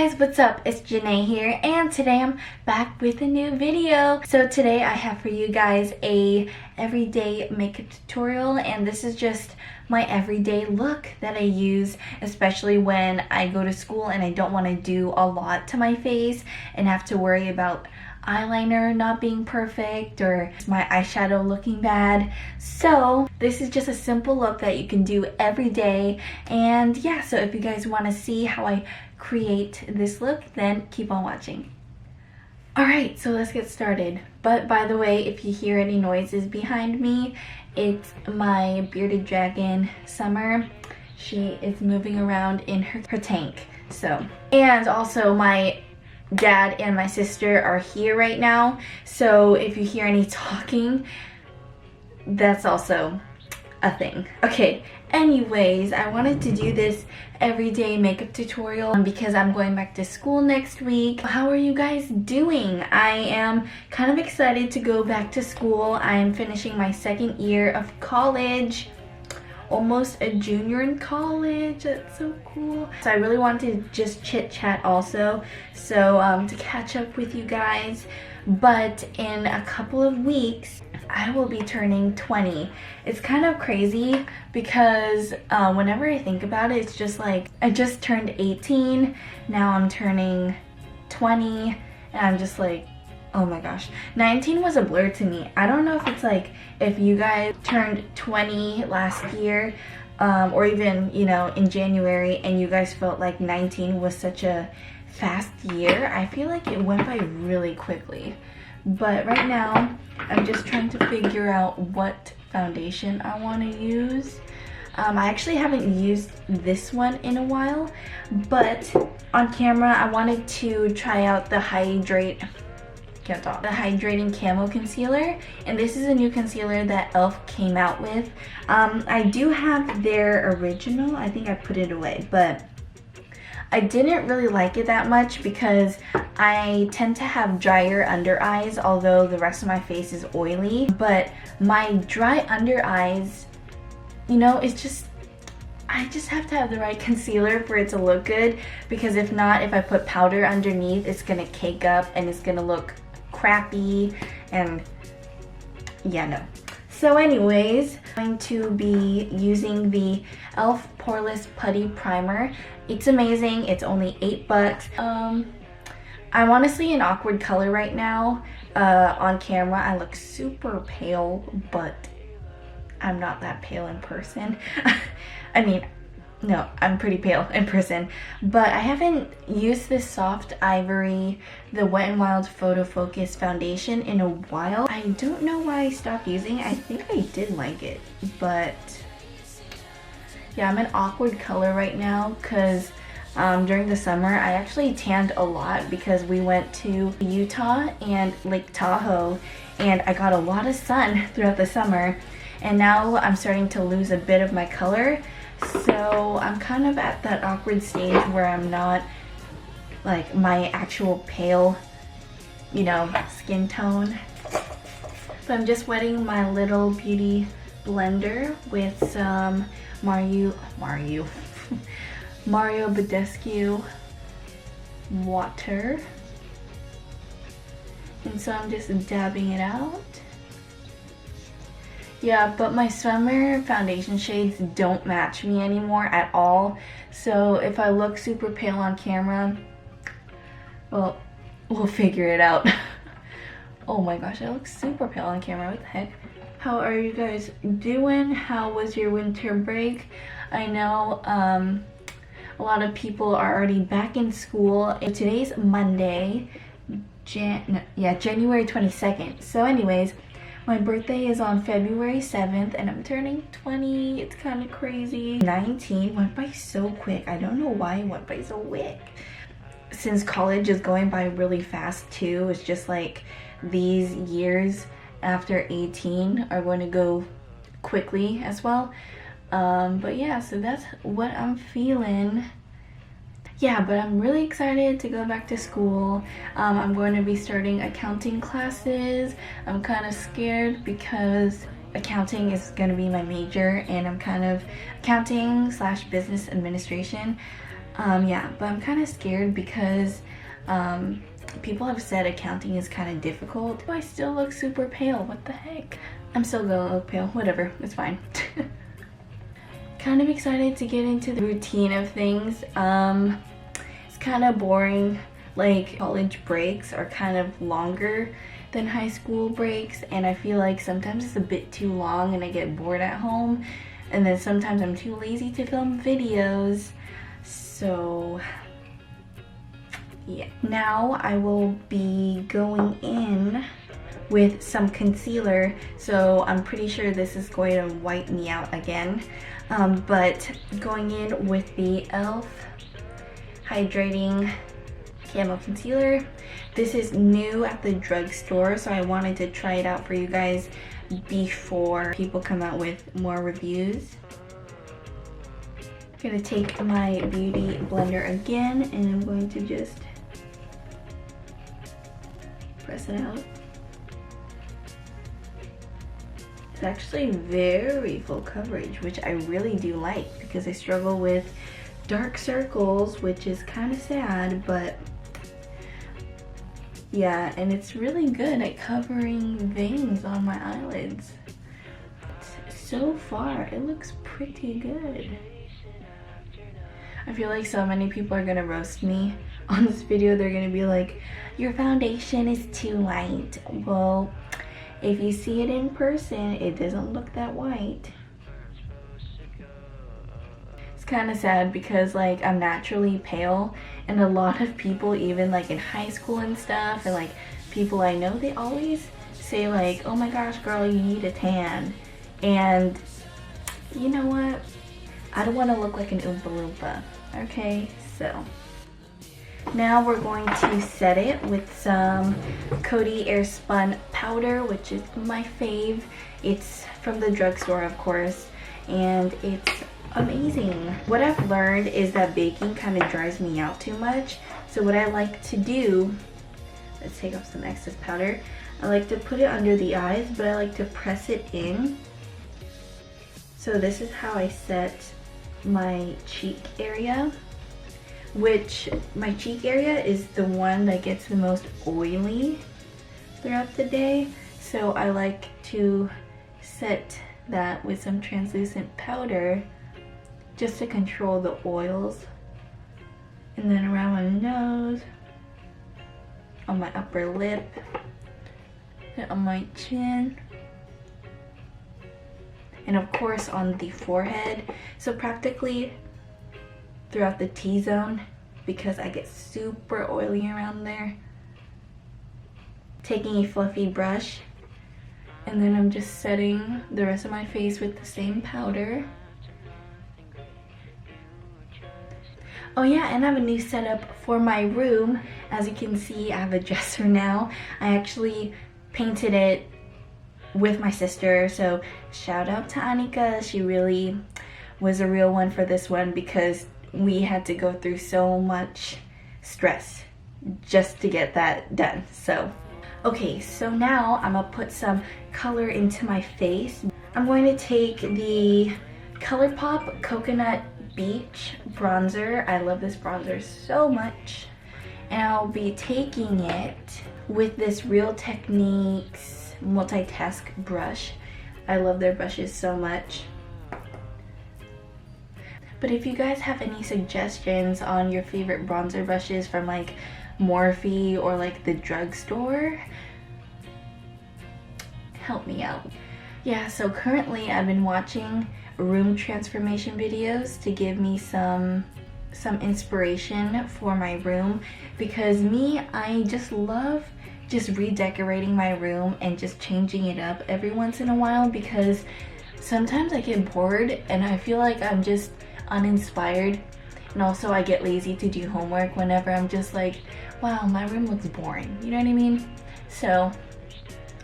guys, what's up? It's Janae here, and today I'm back with a new video. So today I have for you guys a everyday makeup tutorial, and this is just my everyday look that I use, especially when I go to school and I don't want to do a lot to my face and have to worry about eyeliner not being perfect or my eyeshadow looking bad. So this is just a simple look that you can do every day. And yeah, so if you guys want to see how I create this look, then keep on watching. Alright, so let's get started. But by the way, if you hear any noises behind me, it's my bearded dragon, Summer. She is moving around in her tank. So, and also my dad and my sister are here right now, so if you hear any talking, that's also a thing. Okay, anyways, I wanted to do this everyday makeup tutorial because I'm going back to school next week. How are you guys doing? I am kind of excited to go back to school. I am finishing my second year of college. Almost a junior in college. That's so cool. So I really wanted to just chit chat also, so to catch up with you guys. But in a couple of weeks I will be turning 20. It's kind of crazy because whenever I think about it, it's just like I just turned 18, now I'm turning 20, and I'm just like, oh my gosh, 19 was a blur to me. I don't know if it's like if you guys turned 20 last year or even, you know, in January, and you guys felt like 19 was such a fast year. I feel like it went by really quickly. But right now I'm just trying to figure out what foundation I want to use. I actually haven't used this one in a while, but on camera I wanted to try out the Hydrating Camo concealer, and this is a new concealer that e.l.f. came out with. I do have their original. I think I put it away, but I didn't really like it that much because I tend to have drier under eyes, although the rest of my face is oily. But my dry under eyes, you know, it's just, I just have to have the right concealer for it to look good, because if not, if I put powder underneath, it's gonna cake up and it's gonna look crappy, and yeah, no. So anyways, I'm going to be using the e.l.f. Poreless Putty Primer. It's amazing. It's only $8. I'm honestly an awkward color right now. On camera I look super pale, but I'm not that pale in person. I mean, no, I'm pretty pale in person, but I haven't used this Soft Ivory, the Wet n Wild Photo Focus foundation in a while. I don't know why I stopped using it. I think I did like it, but yeah, I'm an awkward color right now because during the summer I actually tanned a lot because we went to Utah and Lake Tahoe, and I got a lot of sun throughout the summer, and now I'm starting to lose a bit of my color. So I'm kind of at that awkward stage where I'm not like my actual pale, you know, skin tone. So I'm just wetting my little beauty blender with some Mario Badescu water. And so I'm just dabbing it out. Yeah, but my summer foundation shades don't match me anymore at all. So if I look super pale on camera, well, we'll figure it out. Oh my gosh, I look super pale on camera. What the heck? How are you guys doing? How was your winter break? I know a lot of people are already back in school. Today's Monday, January 22nd. So anyways, my birthday is on February 7th and I'm turning 20. It's kind of crazy. 19 went by so quick. I don't know why it went by so quick. Since college is going by really fast too, it's just like these years after 18 are going to go quickly as well. But yeah, so that's what I'm feeling. Yeah, but I'm really excited to go back to school. I'm going to be starting accounting classes. I'm kind of scared because accounting is going to be my major, and I'm kind of accounting / business administration. Yeah, but I'm kind of scared because people have said accounting is kind of difficult. I still look super pale. What the heck? I'm still gonna look pale. Whatever, it's fine. Kind of excited to get into the routine of things. It's kind of boring. Like, college breaks are kind of longer than high school breaks, and I feel like sometimes it's a bit too long and I get bored at home, and then sometimes I'm too lazy to film videos. So yeah, now I will be going in with some concealer, so I'm pretty sure this is going to wipe me out again, but going in with the e.l.f. Hydrating Camo Concealer. This is new at the drugstore, so I wanted to try it out for you guys before people come out with more reviews. I'm gonna take my beauty blender again, and I'm going to just press it out. It's actually very full coverage, which I really do like because I struggle with dark circles, which is kind of sad, but yeah, and it's really good at covering veins on my eyelids. So far, it looks pretty good. I feel like so many people are gonna roast me on this video. They're gonna be like, your foundation is too light. Well, if you see it in person, it doesn't look that white. It's kind of sad because like I'm naturally pale, and a lot of people, even like in high school and stuff, and like people I know, they always say like, oh my gosh girl, you need a tan. And you know what, I don't want to look like an Oompa Loompa. Okay, so now we're going to set it with some Coty Airspun powder, which is my fave. It's from the drugstore, of course, and it's amazing. What I've learned is that baking kind of dries me out too much. So what I like to do, let's take off some excess powder. I like to put it under the eyes, but I like to press it in. So this is how I set my cheek area, which my cheek area is the one that gets the most oily throughout the day. So I like to set that with some translucent powder just to control the oils. And then around my nose, on my upper lip, and on my chin, and of course on the forehead. So practically throughout the T-zone, because I get super oily around there. Taking a fluffy brush, and then I'm just setting the rest of my face with the same powder. Oh yeah, and I have a new setup for my room. As you can see, I have a dresser now. I actually painted it with my sister, so shout out to Anika. She really was a real one for this one because we had to go through so much stress just to get that done. So okay, so now I'm gonna put some color into my face. I'm going to take the ColourPop Coconut Beach bronzer. I love this bronzer so much, and I'll be taking it with this Real Techniques multitask brush. I love their brushes so much. But if you guys have any suggestions on your favorite bronzer brushes from like Morphe or like the drugstore, help me out. Yeah, so currently I've been watching room transformation videos to give me some inspiration for my room, because I just love just redecorating my room and just changing it up every once in a while, because sometimes I get bored and I feel like I'm just uninspired, and also I get lazy to do homework whenever I'm just like, wow, my room looks boring, you know what I mean? So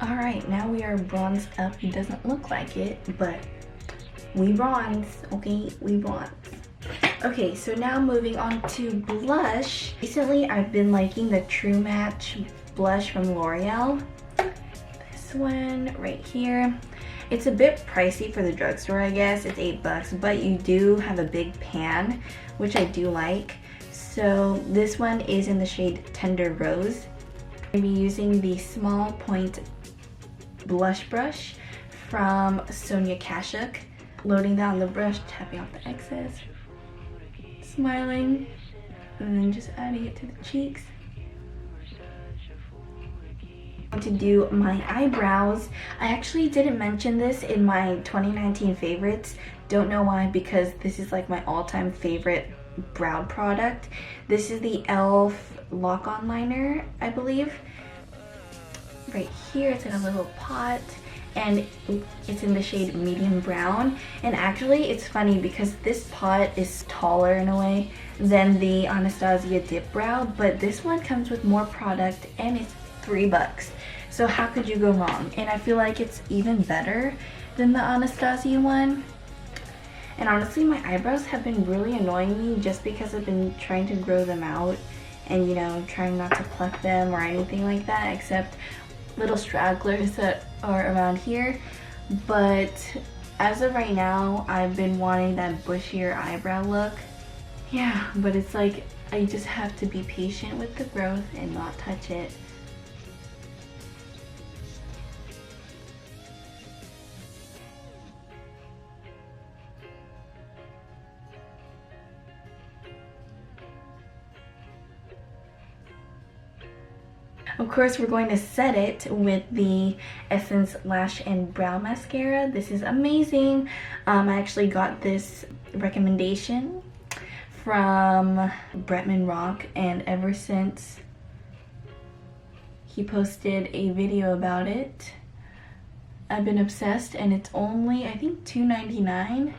alright, now we are bronzed up. It doesn't look like it, but we bronze, okay? We bronze. Okay, so now moving on to blush. Recently I've been liking the True Match blush from L'Oreal. This one right here. It's a bit pricey for the drugstore, I guess. It's $8, but you do have a big pan, which I do like. So this one is in the shade Tender Rose. I'm going to be using the Small Point blush brush from Sonia Kashuk. Loading down the brush, tapping off the excess, smiling, and then just adding it to the cheeks. To do my eyebrows. I actually didn't mention this in my 2019 favorites. Don't know why, because this is like my all-time favorite brow product. This is the e.l.f. lock-on liner, I believe. Right here, it's in a little pot, and it's in the shade medium brown. And actually, it's funny because this pot is taller in a way than the Anastasia dip brow, but this one comes with more product and it's $3. So how could you go wrong? And I feel like it's even better than the Anastasia one. And honestly, my eyebrows have been really annoying me just because I've been trying to grow them out and, you know, trying not to pluck them or anything like that, except little stragglers that are around here. But as of right now, I've been wanting that bushier eyebrow look. Yeah, but it's like I just have to be patient with the growth and not touch it. Of course, we're going to set it with the Essence Lash and Brow Mascara. This is amazing. I actually got this recommendation from Bretman Rock, and ever since he posted a video about it, I've been obsessed, and it's only, I think, $2.99.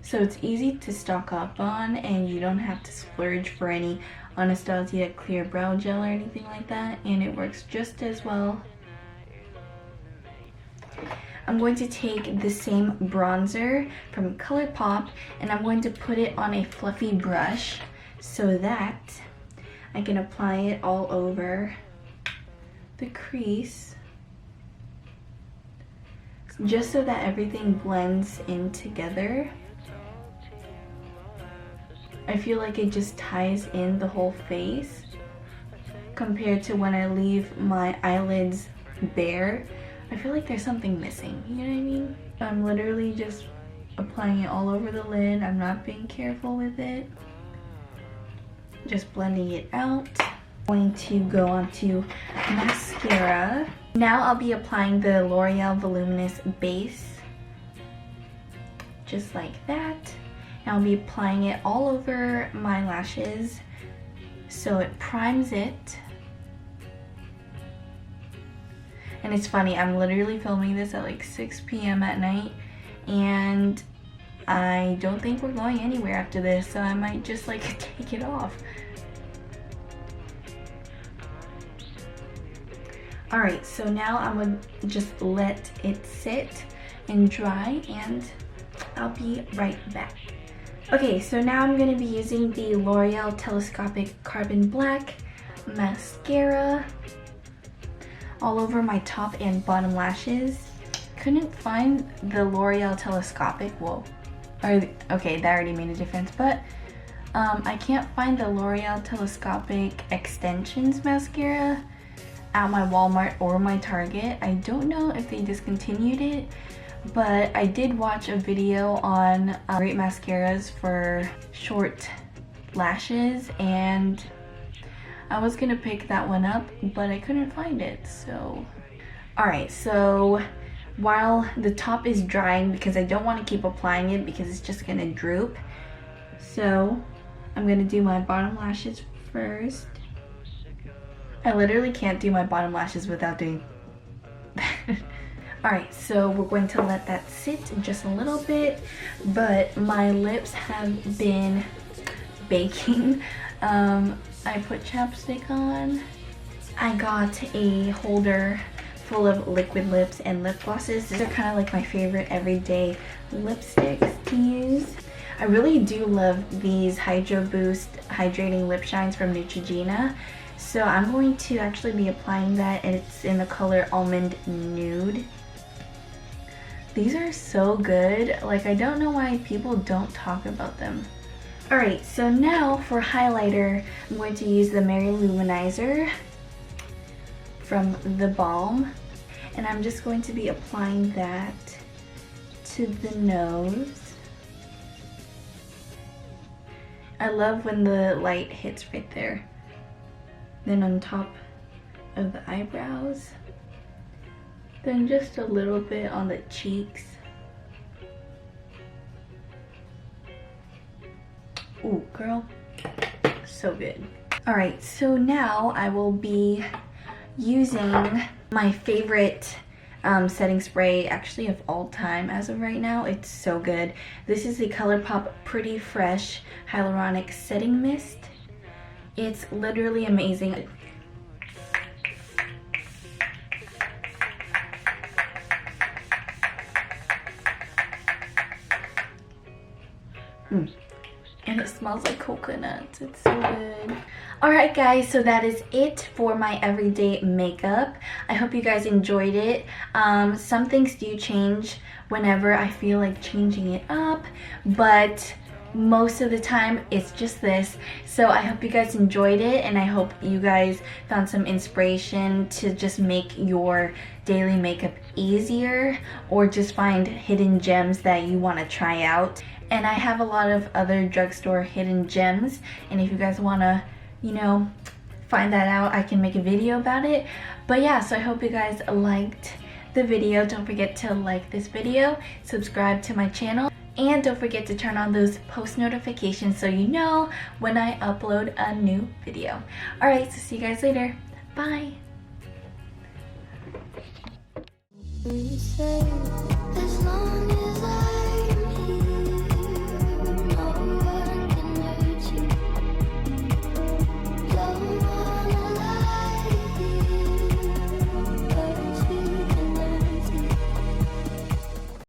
So it's easy to stock up on, and you don't have to splurge for any Anastasia clear brow gel or anything like that, and it works just as well. I'm going to take the same bronzer from ColourPop, and I'm going to put it on a fluffy brush so that I can apply it all over the crease, just so that everything blends in together. I feel like it just ties in the whole face compared to when I leave my eyelids bare. I feel like there's something missing, you know what I mean? I'm literally just applying it all over the lid. I'm not being careful with it. Just blending it out. I'm going to go on to mascara. Now I'll be applying the L'Oreal Voluminous Base. Just like that. I'll be applying it all over my lashes so it primes it. And it's funny, I'm literally filming this at like 6 p.m. at night, and I don't think we're going anywhere after this, so I might just like take it off. Alright, so now I'm gonna just let it sit and dry, and I'll be right back. Okay, so now I'm going to be using the L'Oreal Telescopic Carbon Black Mascara all over my top and bottom lashes. Couldn't find the L'Oreal Telescopic, okay, that already made a difference, but I can't find the L'Oreal Telescopic Extensions Mascara at my Walmart or my Target. I don't know if they discontinued it, but I did watch a video on great mascaras for short lashes, and I was gonna pick that one up, but I couldn't find it, so. Alright, so while the top is drying, because I don't want to keep applying it because it's just gonna droop, so I'm gonna do my bottom lashes first. I literally can't do my bottom lashes without doing Alright, so we're going to let that sit just a little bit, but my lips have been baking. I put chapstick on. I got a holder full of liquid lips and lip glosses. These are kind of like my favorite everyday lipsticks to use. I really do love these Hydro Boost Hydrating Lip Shines from Neutrogena. So I'm going to actually be applying that, and it's in the color Almond Nude. These are so good. Like, I don't know why people don't talk about them. Alright, so now for highlighter, I'm going to use the Mary Luminizer from the Balm. And I'm just going to be applying that to the nose. I love when the light hits right there. Then on top of the eyebrows. Then just a little bit on the cheeks. Ooh, girl, so good. All right, so now I will be using my favorite setting spray actually of all time as of right now. It's so good. This is the ColourPop Pretty Fresh Hyaluronic Setting Mist. It's literally amazing. And it smells like coconuts. It's so good. Alright guys, so that is it for my everyday makeup. I hope you guys enjoyed it. Some things do change whenever I feel like changing it up, but most of the time it's just this. So I hope you guys enjoyed it, and I hope you guys found some inspiration to just make your daily makeup easier, or just find hidden gems that you want to try out. And I have a lot of other drugstore hidden gems, and if you guys want to, you know, find that out, I can make a video about it. But yeah, so I hope you guys liked the video. Don't forget to like this video, subscribe to my channel, and don't forget to turn on those post notifications so you know when I upload a new video. Alright, so see you guys later. Bye!